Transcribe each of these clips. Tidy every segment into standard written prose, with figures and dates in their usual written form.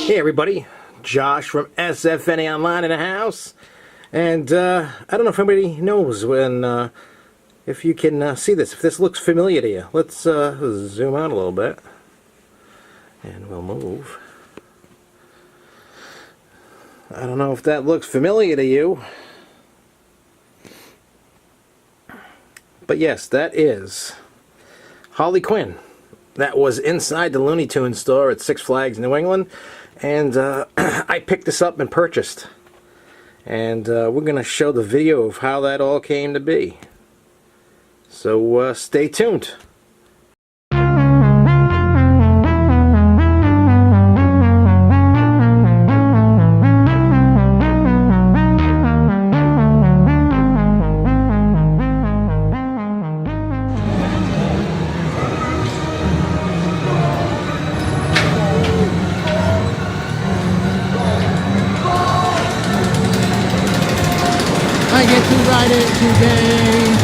Hey everybody, Josh from SFNEOnline in the house, and I don't know if anybody knows when, if you can see this, if this looks familiar to you. Let's zoom out a little bit, and we'll move. I don't know if that looks familiar to you, but yes, that is Harley Quinn. That was inside the Looney Tunes store at Six Flags New England, and I picked this up and purchased. And we're going to show the video of how that all came to be. So stay tuned. I get to ride it today.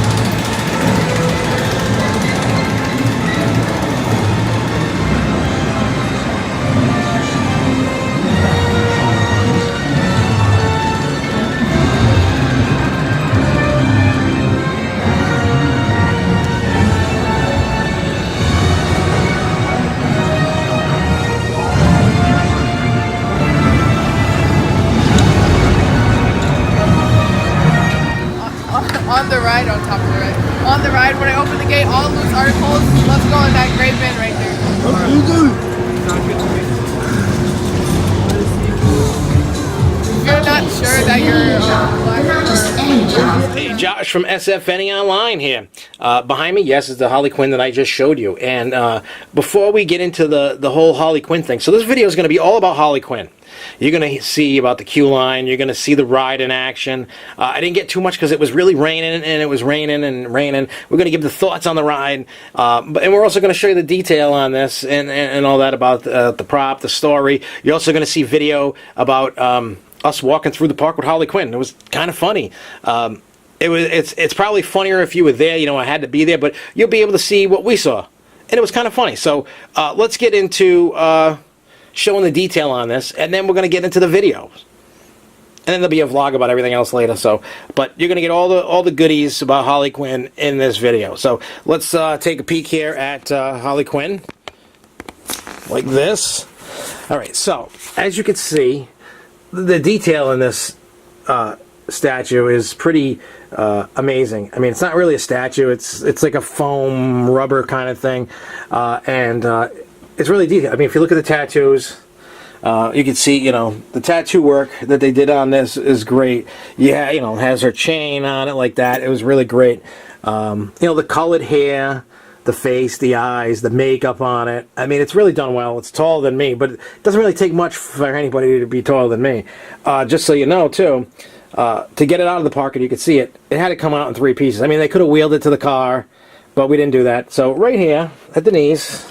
On the ride, on top of the ride. On the ride, when I open the gate, all loose articles, let's go in that gray bin right there. You're not sure that you're black. Hey, Josh from SFNEOnline here. Behind me, yes, is the Harley Quinn that I just showed you. And before we get into the whole Harley Quinn thing, so this video is going to be all about Harley Quinn. You're going to see about the queue line. You're going to see the ride in action. I didn't get too much because it was really raining, and it was raining and raining. We're going to give the thoughts on the ride, and we're also going to show you the detail on this and all that about the prop, the story. You're also going to see video about us walking through the park with Harley Quinn. It was kind of funny. It's probably funnier if you were there. You know, I had to be there, but you'll be able to see what we saw, and it was kind of funny. So let's get into showing the detail on this, and then we're going to get into the video, and then there'll be a vlog about everything else later. So, but you're going to get all the goodies about Harley Quinn in this video. So let's take a peek here at Harley Quinn, like this. All right. So as you can see, the detail in this statue is pretty amazing. I mean, it's not really a statue. It's like a foam rubber kind of thing, and it's really detailed. I mean, if you look at the tattoos, you can see, you know, the tattoo work that they did on this is great. Yeah, you know, it has her chain on it like that. It was really great. You know, the colored hair, the face, the eyes, the makeup on it. I mean, it's really done well. It's taller than me, but it doesn't really take much for anybody to be taller than me. Just so you know, too, to get it out of the park and you could see it, it had to come out in 3 pieces. I mean, they could have wheeled it to the car, but we didn't do that. So right here at the knees,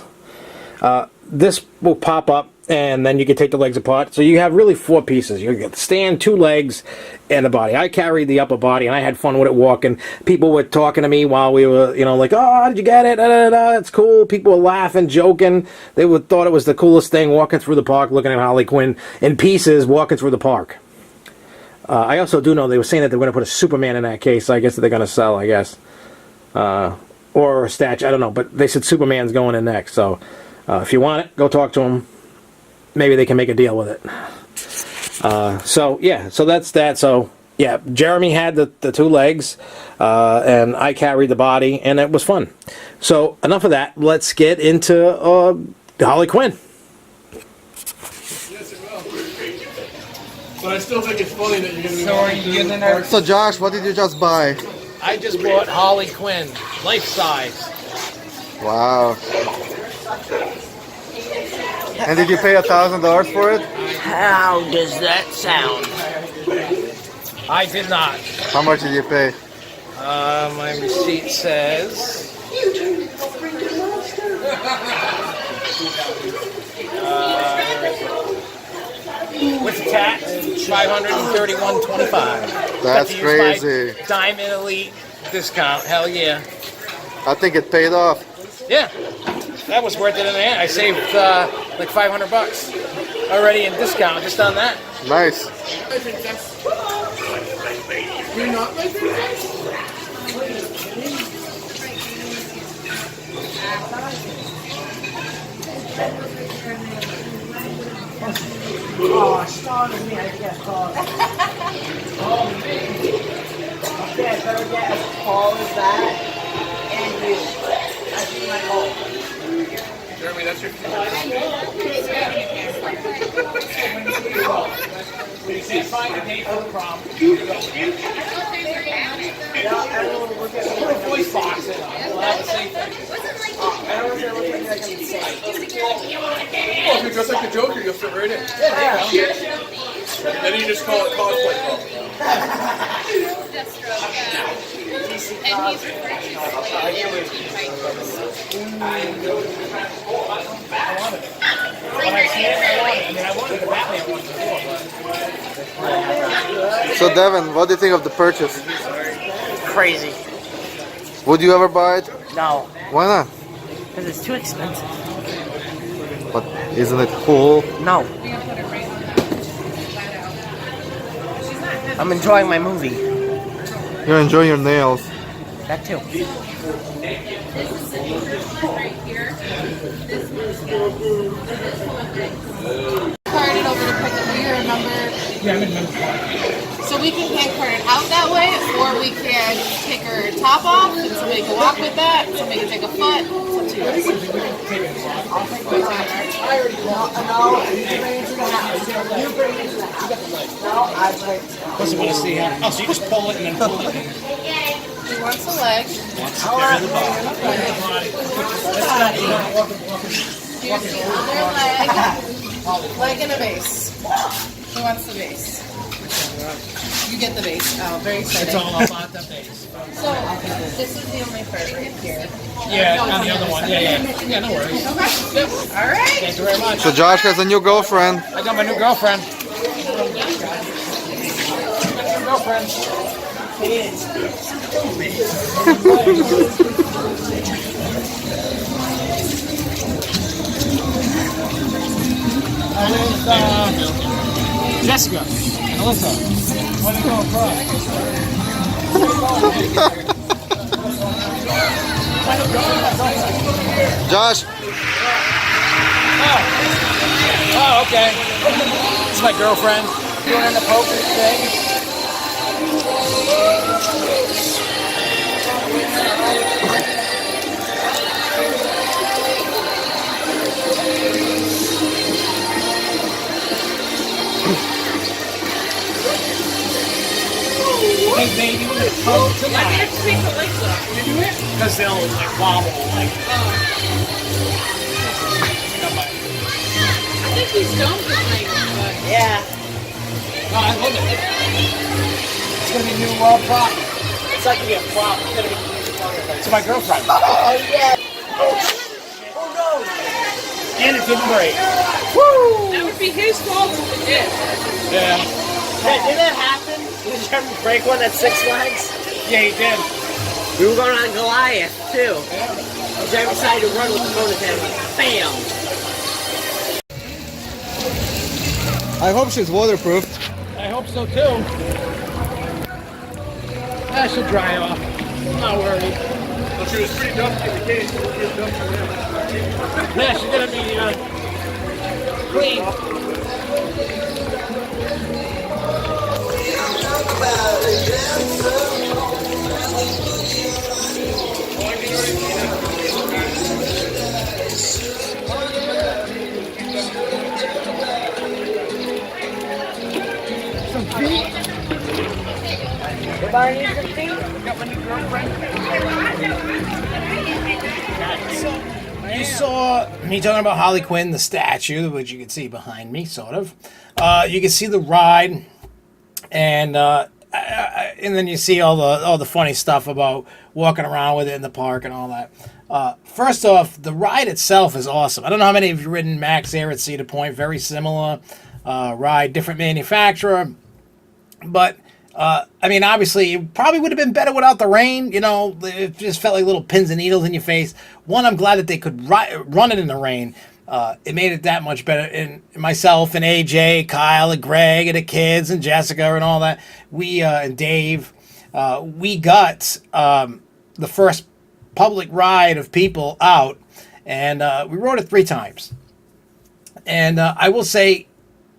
this will pop up, and then you can take the legs apart. So you have really 4 pieces. You get the stand, 2 legs, and the body. I carried the upper body, and I had fun with it walking. People were talking to me while we were, you know, like, oh, did you get it? Da, da, da. That's cool. People were laughing, joking. They thought it was the coolest thing, walking through the park, looking at Harley Quinn in pieces, walking through the park. I also do know they were saying that they were going to put a Superman in that case. I guess that they're going to sell, I guess. Or a statue. I don't know. But they said Superman's going in next, so if you want it, go talk to them. Maybe they can make a deal with it. So yeah, so that's that. So yeah, Jeremy had the 2 legs, and I carried the body, and it was fun. So enough of that. Let's get into Harley Quinn. Yes, it will. But I still think it's funny that you're going to be. So are you getting in there? So Josh, what did you just buy? I just bought Harley Quinn, life size. Wow. And did you pay $1,000 for it? How does that sound? I did not. How much did you pay? My receipt says with tax, $531.25. That's crazy. Diamond Elite discount. Hell yeah. I think it paid off. Yeah. That was worth it in the end. I saved like $500. already in discount just on that. Nice. You're not my princess? Oh, Sean and me, I get called. Okay, I better get as tall as that. And you. That's my goal. Jeremy, that's your When you say find a date for the prom, put a voice box in. We'll have the same thing. Oh, if you dress like the Joker, you'll fit right in. And then you just call it cosplay club. So Devin, what do you think of the purchase? Crazy. Would you ever buy it? No, Why not? because it's too expensive. But isn't it cool? No. I'm enjoying my movie. You're enjoying your nails. That too. Card it over to pick up. Do you remember? Yeah, I'm in member. So we can hand card it out that way, or we can take her top off and somebody can walk with that, somebody can take a foot. It's up to you guys. Doesn't want to see how. Oh, so you just pull it and then pull it. He wants a leg. Here's the other leg. Leg and a base. Who wants the base? You get the base. Oh, very exciting. It's all about the base. So, this is the only part right here. Yeah, on the other one. Yeah. Yeah, no worries. Okay. All right. Thank you very much. So Josh has a new girlfriend. I got my new girlfriend. New girlfriend. My name's Jessica. Alyssa. What are you going Josh, Oh, okay. This is my girlfriend. Doing in the poker thing. Hey baby, hold to that. I have to take the legs off. You do it? Because they'll like wobble like. I think he's done tonight. Yeah. No, I love it. It's gonna be a new prop. It's not gonna be a prop. It's gonna be. It's my girlfriend. Oh, yeah. Oh, no. And it didn't break. That would be his fault if it did. Yeah. Hey, did that happen? Did you ever break one at Six Flags? Yeah, he did. We were going on Goliath, too. I decided to run with the motorhead. Bam! I hope she's waterproof. I hope so too. That should dry off. I'm not worried. Well, she was pretty dusty in the case. So we'll get dusty now. Yeah, she's gonna be clean. Everybody needs some feet? Got my new girlfriend. You saw me talking about Harley Quinn, the statue, which you can see behind me, sort of. You can see the ride, and then you see all the funny stuff about walking around with it in the park and all that. First off, the ride itself is awesome. I don't know how many of you have ridden Max Air at Cedar Point. Very similar ride, different manufacturer, but. I mean, obviously, it probably would have been better without the rain. You know, it just felt like little pins and needles in your face. One, I'm glad that they could run it in the rain. it made it that much better. And myself and AJ, Kyle, and Greg, and the kids, and Jessica, and all that, and Dave, we got the first public ride of people out, and we rode it 3 times. And I will say,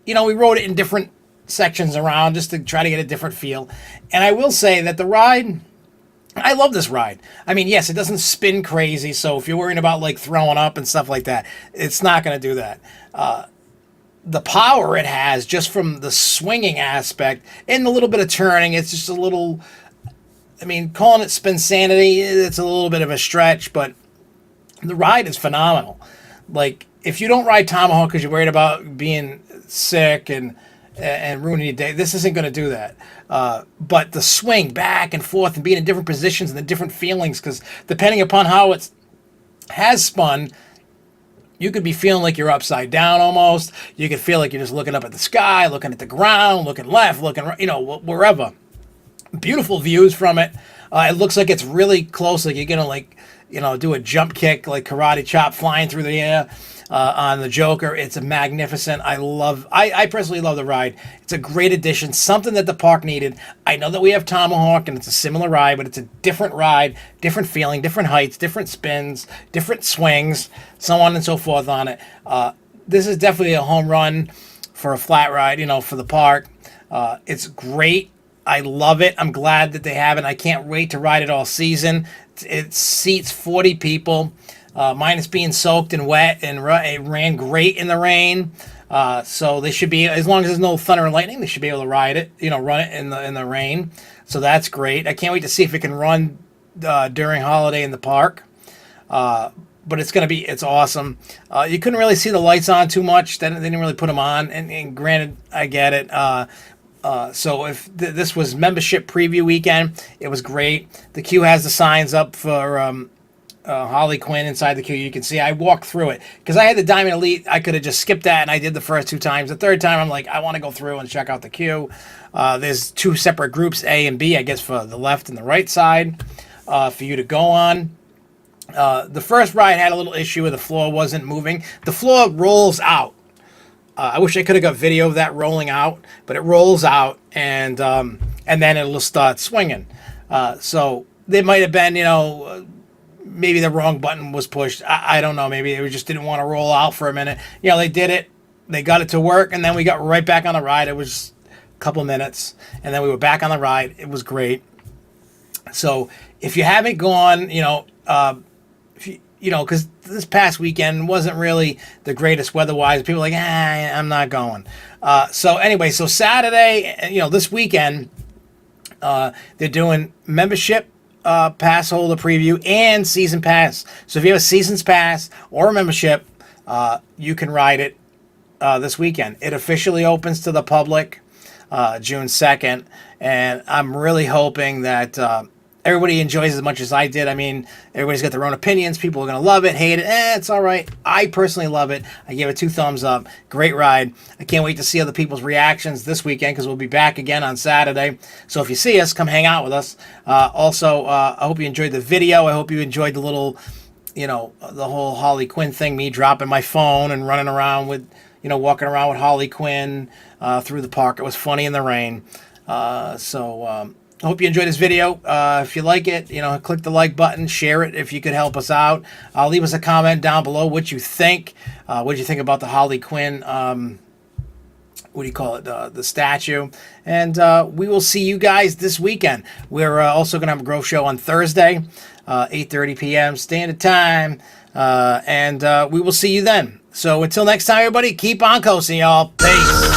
we rode it in different sections around just to try to get a different feel. And I will say that the ride, I love this ride. I mean, yes, it doesn't spin crazy, so if you're worrying about like throwing up and stuff like that, it's not going to do that. The power it has just from the swinging aspect and a little bit of turning, it's just a little, I mean, calling it Spinsanity, it's a little bit of a stretch, but the ride is phenomenal. Like, if you don't ride Tomahawk because you're worried about being sick and ruining your day, this isn't going to do that. But the swing back and forth and being in different positions and the different feelings, because depending upon how it has spun, you could be feeling like you're upside down almost. You could feel like you're just looking up at the sky, looking at the ground, looking left, looking right, wherever. Beautiful views from it. It looks like it's really close, like you're going to do a jump kick, like karate chop flying through the air. On the Joker. It's a magnificent. I personally love the ride. It's a great addition, something that the park needed. I know that we have Tomahawk and it's a similar ride, but it's a different ride, different feeling, different heights, different spins, different swings, so on and so forth on it. This is definitely a home run for a flat ride, for the park. It's great. I love it. I'm glad that they have it. I can't wait to ride it all season. It seats 40 people. Minus being soaked and wet, and it ran great in the rain. So they should be, as long as there's no thunder and lightning, they should be able to ride it, run it in the rain. So that's great. I can't wait to see if it can run during holiday in the park. But it's awesome. You couldn't really see the lights on too much. They didn't really put them on. And granted, I get it. So if this was membership preview weekend, it was great. The queue has the signs up for Harley Quinn inside the queue. You can see I walked through it because I had the Diamond Elite. I could have just skipped that, and I did the first 2 times. The third time, I'm like, I want to go through and check out the queue. There's 2 separate groups, A and B, I guess, for the left and the right side for you to go on. The first ride had a little issue where the floor wasn't moving. The floor rolls out. I wish I could have got video of that rolling out, but it rolls out, and then it'll start swinging. So there might have been, maybe the wrong button was pushed. I don't know. Maybe they just didn't want to roll out for a minute. They did it. They got it to work, and then we got right back on the ride. It was a couple minutes, and then we were back on the ride. It was great. So if you haven't gone, because this past weekend wasn't really the greatest weather-wise. People are like, I'm not going. So anyway, so Saturday, this weekend, they're doing membership pass holder preview and season pass. So if you have a season's pass or a membership, you can ride it this weekend. It officially opens to the public June 2nd, and I'm really hoping that everybody enjoys it as much as I did. I mean, everybody's got their own opinions. People are going to love it, hate it. It's all right. I personally love it. I gave it 2 thumbs up. Great ride. I can't wait to see other people's reactions this weekend because we'll be back again on Saturday. So if you see us, come hang out with us. Also, I hope you enjoyed the video. I hope you enjoyed the little, the whole Harley Quinn thing, me dropping my phone and running around with, walking around with Harley Quinn through the park. It was funny in the rain. I hope you enjoyed this video. If you like it, click the like button, share it if you could help us out. Leave us a comment down below what you think. What do you think about the Harley Quinn, the statue? And we will see you guys this weekend. We're also going to have a Grove Show on Thursday, 8:30 p.m. Standard Time. And we will see you then. So until next time, everybody, keep on coasting, y'all. Peace.